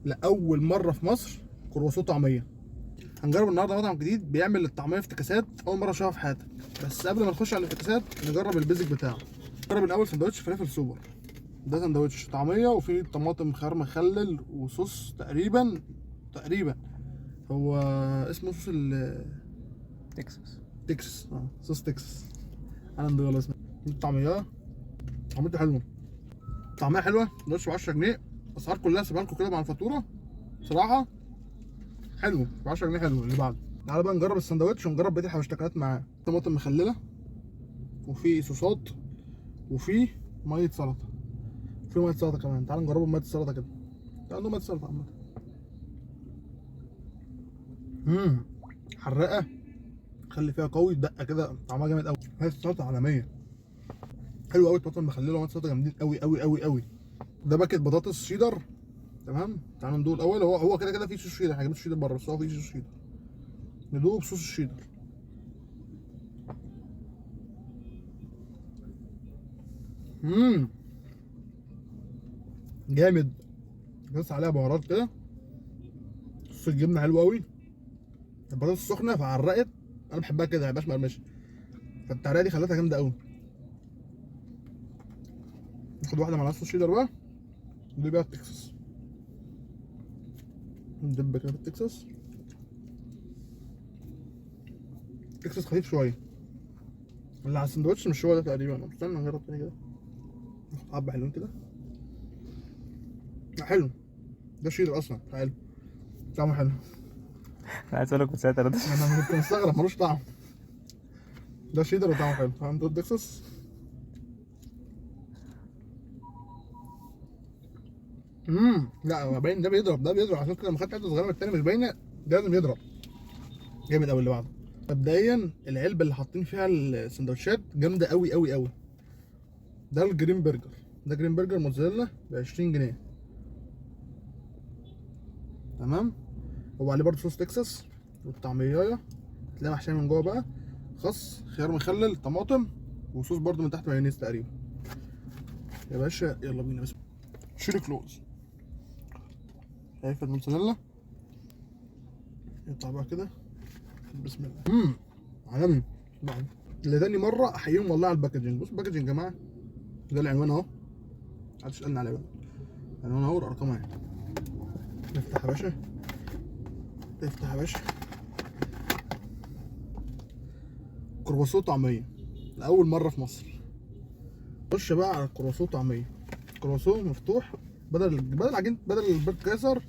لاول مره في مصر كرواسون طعميه. هنجرب النهارده مطعم جديد بيعمل الطعميه افتكاسات، اول مره اشوفها في حياتك. بس قبل ما نخش على الافتكاسات نجرب البيزك بتاعه. نجرب الاول سندوتش فلافل سوبر. ده سندوتش طعميه وفيه طماطم خيار مخلل وصوص تقريبا هو اسمه صوص تكساس. تكساس. صوص تكساس. انا ندوق ولا اسمه الطعميه. طعميته حلوه، طعميه حلوه. سندوتش ب 10 جنيه. الاسعار كلها سيبها لكم كده مع الفاتوره. بصراحه حلو، ب 10 جنيه حلو. اللي بعده تعالى بقى نجرب السندوتش ونجرب بقيه الحبشتكنات معاه. طماطم مخلله وفي صوصات وفي ميه سلطه. في ميه سلطه كمان. تعالى نجربه بميه السلطه كده. تعالى ميه السلطه عامه. حراقه، خلي فيها قوي، دقه كده، طعمها جامد قوي. ميه السلطه عالميه، حلو قوي. الطماطم المخلله وميه السلطه جامدين قوي قوي قوي قوي. ده باكت بطاطس شيدر. تمام، تعالوا ندوق الاول. هو كده كده فيه صوص شيدر، احنا جبنا شيدر بره بس هو فيه صوص شيدر. ندوق بصوص الشيدر. جامد. بس عليها بهارات كده. صوص الجبنه حلو قوي. البطاطس سخنه فعرقت. انا بحبها كده، ما بحبهاش مقرمشه، فالتعريقه دي خلتها جامده قوي. ناخد واحده مع صوص شيدر بقى. دي بقى التكساس. ندب كده في التكساس. التكساس خفيف شويه. اللي على السندوتش مش هو ده تقريبا. استنى نجرب تاني كده. ناخد حبه حلوين كده. لا حلو. ده شيدر اصلا حلو. طعمه حلو. انا عايز اقول لك كنت ساعتها انا كنت مستغرب ملوش طعم. ده شيدر وطعمه حلو. فاهم دول تكساس. لا هو باين ده بيضرب، ده بيضرب. عشان كده لما خدت حته صغيره من التاني مش باينه. ده لازم يضرب جامد قوي. اللي بعده مبدئيا العلبه اللي حاطين فيها السندوتشات جامده قوي قوي قوي. ده الجرين برجر. ده جرين برجر موتزاريلا ب 20 جنيه. تمام. هو عليه برضه صوص تكساس والطعميه. تلاقي محشيه من جوه بقى خس، خيار مخلل، طماطم، وصوص برضه من تحت مايونيز تقريبا. يا باشا يلا بينا. بس شيل كلوز. شايف الموتزاريلا يقطع بقى كده. بسم الله. عالمي. بعد اللي تاني مره احييهم والله على الباكجينج. بص الباكجينج يا جماعه. ده العنوان اهو. محدش يسالني عليه بقى. العنوان اهو، الارقام اهي. افتح يا باشا. افتح يا باشا. كرواسون طعميه لاول مره في مصر. خش بقى على الكرواسون طعميه. كرواسون مفتوح. بدل عجينه، بدل البيض كايزر